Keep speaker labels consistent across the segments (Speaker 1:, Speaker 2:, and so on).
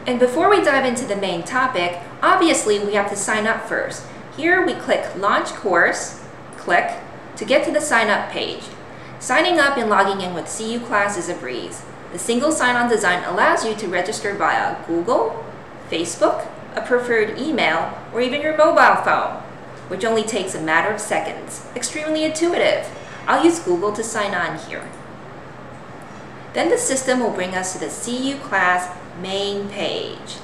Speaker 1: And before we dive into the main topic, obviously we have to sign up first. Here we click Launch Course, click, to get to the sign up page. Signing up and logging in with CU Class is a breeze. The single sign-on design allows you to register via Google, Facebook, a preferred email, or even your mobile phone, which only takes a matter of seconds. Extremely intuitive. I'll use Google to sign on here. Then the system will bring us to the CU Class main page.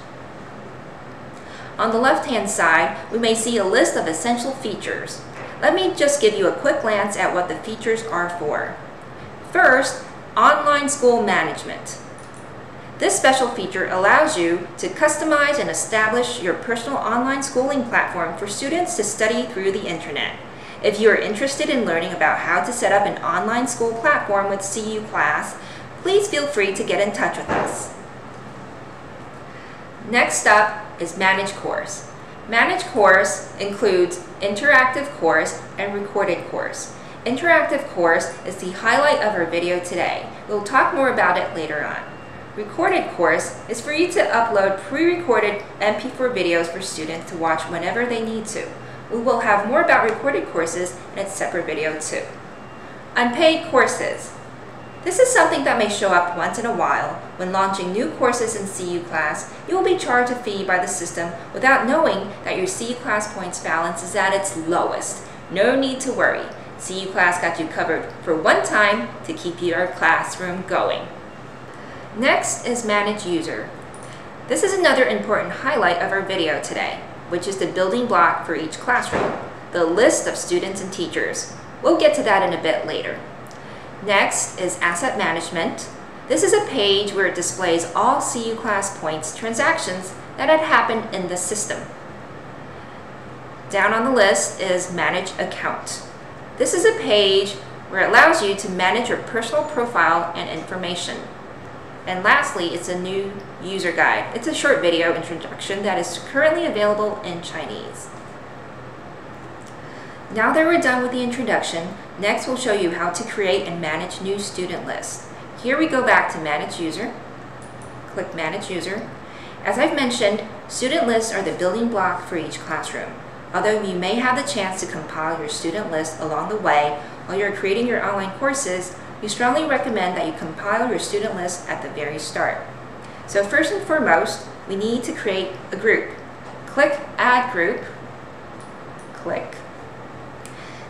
Speaker 1: On the left-hand side, we may see a list of essential features. Let me just give you a quick glance at what the features are for. First, online school management. This special feature allows you to customize and establish your personal online schooling platform for students to study through the internet. If you are interested in learning about how to set up an online school platform with CU Class, please feel free to get in touch with us. Next up is Manage Course. Manage Course includes Interactive Course and Recorded Course. Interactive Course is the highlight of our video today. We'll talk more about it later on. Recorded Course is for you to upload pre-recorded MP4 videos for students to watch whenever they need to. We will have more about recorded courses in a separate video too. Unpaid courses. This is something that may show up once in a while. When launching new courses in CU Class, you will be charged a fee by the system without knowing that your CU Class points balance is at its lowest. No need to worry. CU Class got you covered for one time to keep your classroom going. Next is Manage User. This is another important highlight of our video today, which is the building block for each classroom, the list of students and teachers. We'll get to that in a bit later. Next is Asset Management. This is a page where it displays all CU Class points transactions that had happened in the system. Down on the list is Manage Account. This is a page where it allows you to manage your personal profile and information. And lastly, it's a new user guide. It's a short video introduction that is currently available in Chinese. Now that we're done with the introduction, next we'll show you how to create and manage new student lists. Here we go back to Manage User. Click Manage User. As I've mentioned, student lists are the building block for each classroom. Although you may have the chance to compile your student list along the way while you're creating your online courses, we strongly recommend that you compile your student list at the very start. So first and foremost, we need to create a group. Click Add Group. Click.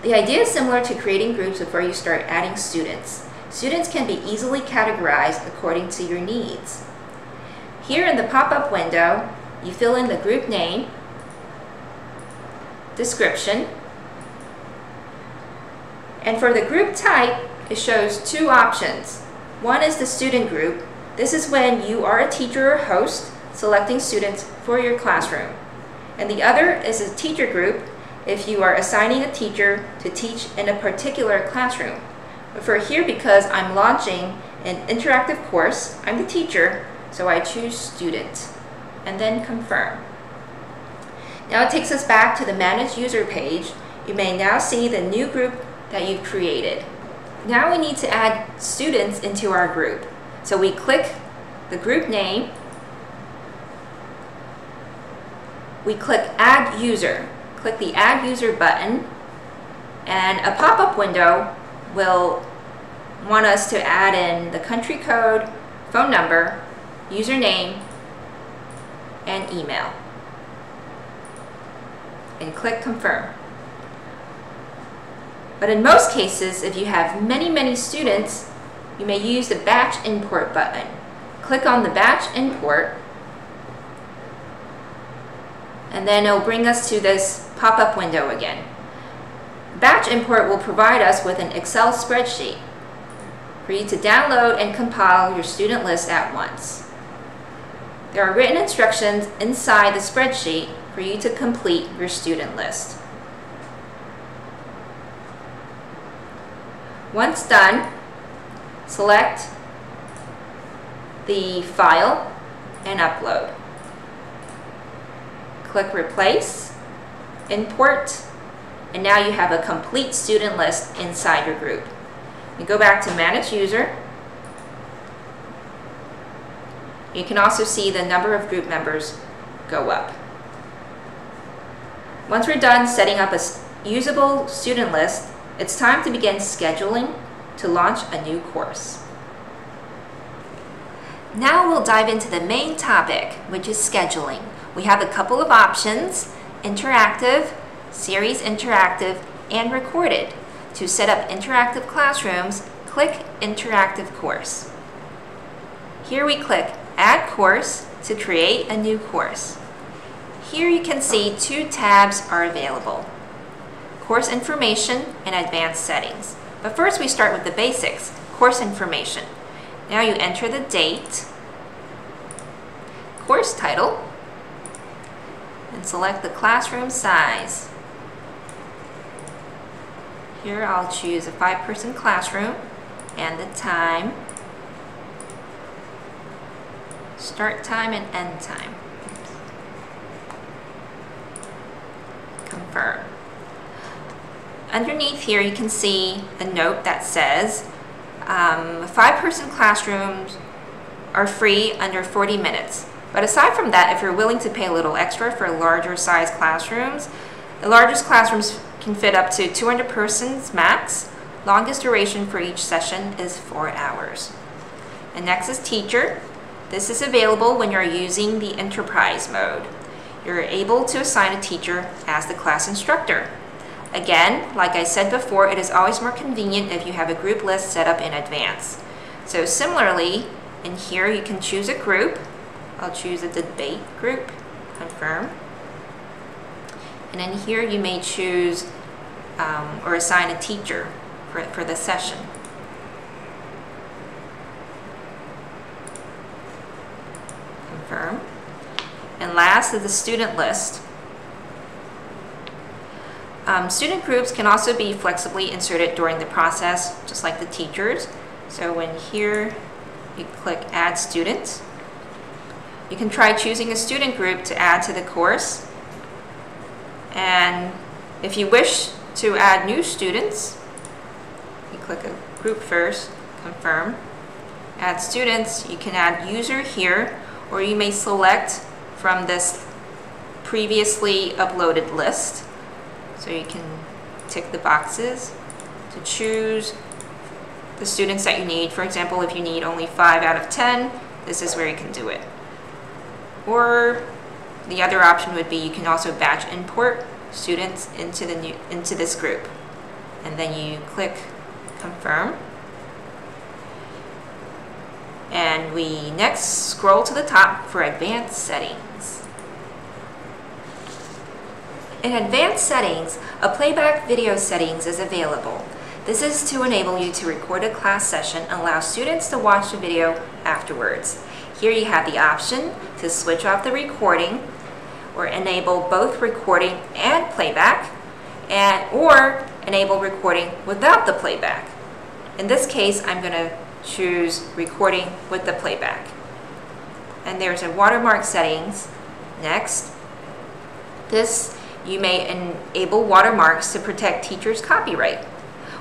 Speaker 1: The idea is similar to creating groups before you start adding students. Students can be easily categorized according to your needs. Here in the pop-up window, you fill in the group name, description, and for the group type, it shows two options. One is the student group. This is when you are a teacher or host selecting students for your classroom. And the other is a teacher group if you are assigning a teacher to teach in a particular classroom. But for here, because I'm launching an interactive course, I'm the teacher, so I choose student and then confirm. Now it takes us back to the Manage User page. You may now see the new group that you've created. Now we need to add students into our group. So we click the group name, we click Add User. Click the Add User button, and a pop-up window will want us to add in the country code, phone number, username, and email. And click Confirm. But in most cases, if you have many students, you may use the Batch Import button. Click on the Batch Import, and then it'll bring us to this pop-up window again. Batch Import will provide us with an Excel spreadsheet for you to download and compile your student list at once. There are written instructions inside the spreadsheet for you to complete your student list. Once done, select the file and upload. Click Replace, Import, and now you have a complete student list inside your group. You go back to Manage User, You can also see the number of group members go up. Once we're done setting up a usable student list, it's time to begin scheduling to launch a new course. Now we'll dive into the main topic, which is scheduling. We have a couple of options: interactive, series interactive, and recorded. To set up interactive classrooms, click Interactive Course. Here we click Add Course to create a new course. Here you can see two tabs are available: Course Information and Advanced Settings. But first we start with the basics, Course Information. Now you enter the date, course title, and select the classroom size. Here I'll choose a 5-person classroom and the time, start time and end time. Confirm. Underneath here you can see a note that says 5-person classrooms are free under 40 minutes. But aside from that, if you're willing to pay a little extra for larger size classrooms, the largest classrooms can fit up to 200 persons max. Longest duration for each session is 4 hours. And next is teacher. This is available when you're using the enterprise mode. You're able to assign a teacher as the class instructor. Again, like I said before, it is always more convenient if you have a group list set up in advance. So similarly, in here you can choose a group. I'll choose a debate group, confirm. And in here you may choose or assign a teacher for the session. Confirm. And last is the student list. Student groups can also be flexibly inserted during the process, just like the teachers. So when here you click Add Student, you can try choosing a student group to add to the course. And if you wish to add new students, you click a group first, confirm. Add students, you can add user here, or you may select from this previously uploaded list. So you can tick the boxes to choose the students that you need. For example, if you need only 5 out of 10, this is where you can do it. Or the other option would be you can also batch import students into this group. And then you click confirm. And we next scroll to the top for advanced settings. In advanced settings, a playback video settings is available. This is to enable you to record a class session and allow students to watch the video afterwards. Here you have the option to switch off the recording or enable both recording and playback, or enable recording without the playback. In this case, I'm going to choose recording with the playback. And there's a watermark settings next. You may enable watermarks to protect teachers' copyright.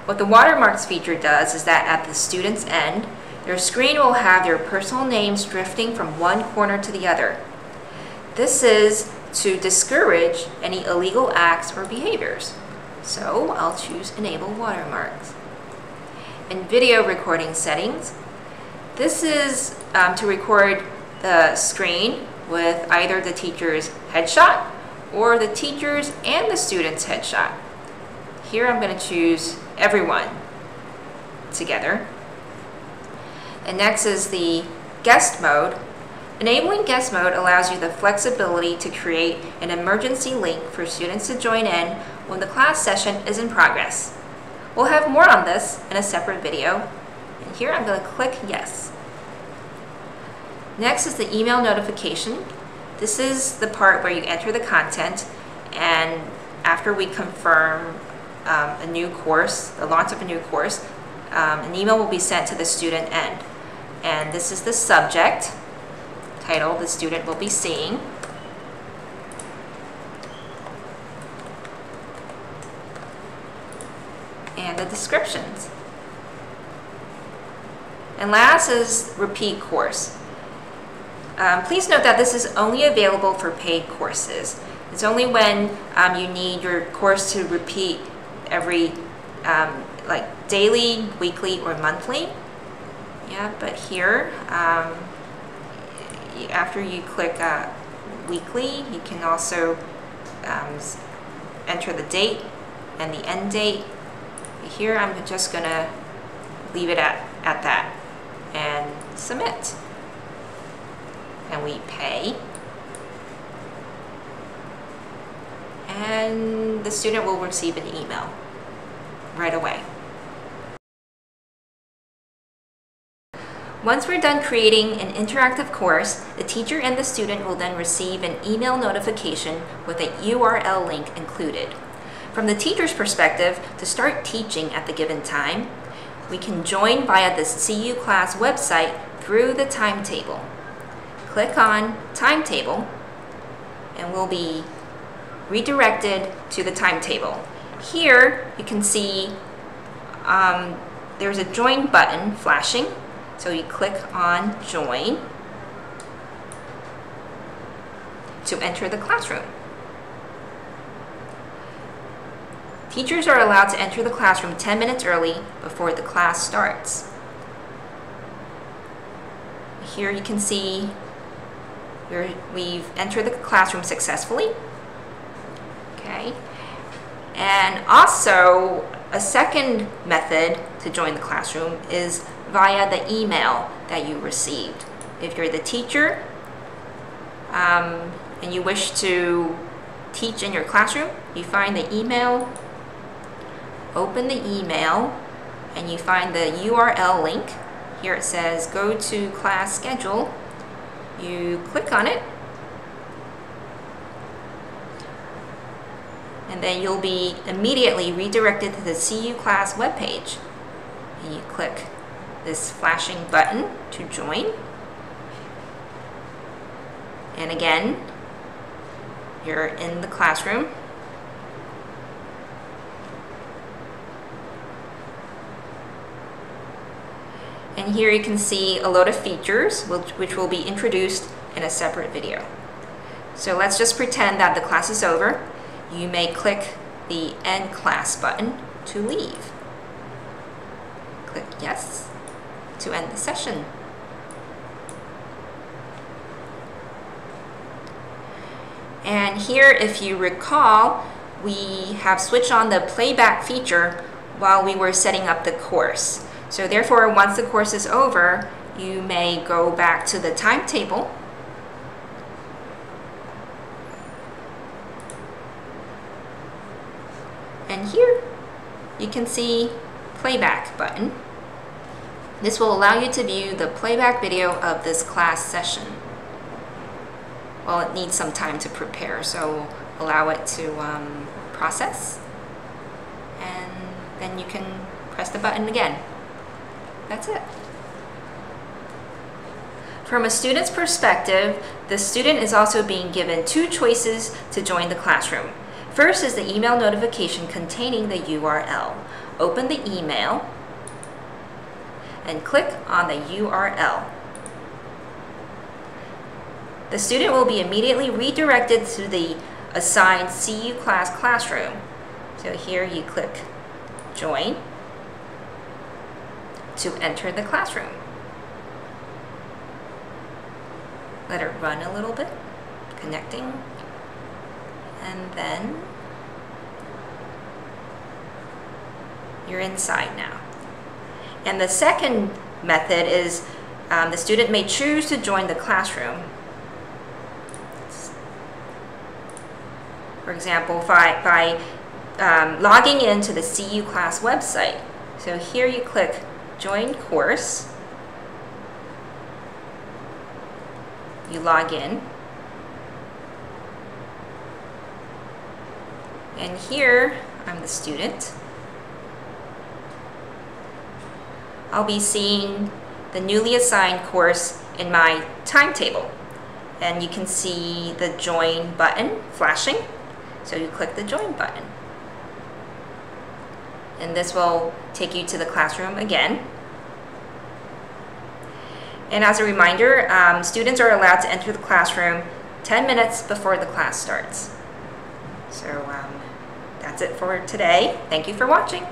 Speaker 1: What the watermarks feature does is that at the student's end, their screen will have their personal names drifting from one corner to the other. This is to discourage any illegal acts or behaviors. So I'll choose Enable Watermarks. In video recording settings, this is to record the screen with either the teacher's headshot or the teacher's and the student's headshot. Here I'm going to choose everyone together. And next is the guest mode. Enabling guest mode allows you the flexibility to create an emergency link for students to join in when the class session is in progress. We'll have more on this in a separate video. And here I'm going to click yes. Next is the email notification. This is the part where you enter the content, and after we confirm a new course, the launch of a new course, an email will be sent to the student end. And this is the subject title the student will be seeing. And the descriptions. And last is repeat course. Please note that this is only available for paid courses. It's only when you need your course to repeat every like daily, weekly, or monthly. Yeah, but here, after you click weekly, you can also enter the date and the end date. Here I'm just gonna leave it at that and submit. And we pay. And the student will receive an email right away. Once we're done creating an interactive course, the teacher and the student will then receive an email notification with a URL link included. From the teacher's perspective, to start teaching at the given time, we can join via the CU class website through the timetable. Click on Timetable and we'll be redirected to the timetable. Here you can see there's a Join button flashing. So you click on Join to enter the classroom. Teachers are allowed to enter the classroom 10 minutes early before the class starts. Here you can see we've entered the classroom successfully. Okay. And also, a second method to join the classroom is via the email that you received. If you're the teacher and you wish to teach in your classroom, you find the email, open the email, and you find the URL link. Here it says go to class schedule. You click on it, and then you'll be immediately redirected to the CU class webpage. And you click this flashing button to join. And again, you're in the classroom. And here you can see a load of features which will be introduced in a separate video. So let's just pretend that the class is over. You may click the End Class button to leave. Click Yes to end the session. And here, if you recall, we have switched on the playback feature while we were setting up the course. So therefore, once the course is over, you may go back to the timetable and here you can see playback button. This will allow you to view the playback video of this class session. Well, it needs some time to prepare, so allow it to process, and then you can press the button again. That's it. From a student's perspective, the student is also being given two choices to join the classroom. First is the email notification containing the URL. Open the email and click on the URL. The student will be immediately redirected to the assigned CU class classroom. So here you click Join to enter the classroom. Let it run a little bit, connecting, and then you're inside now. And the second method is the student may choose to join the classroom. For example, by logging into the CU class website. So here you click Join Course. You log in. And here, I'm the student. I'll be seeing the newly assigned course in my timetable. And you can see the Join button flashing. So you click the Join button. And this will take you to the classroom again. And as a reminder, students are allowed to enter the classroom 10 minutes before the class starts. So that's it for today. Thank you for watching.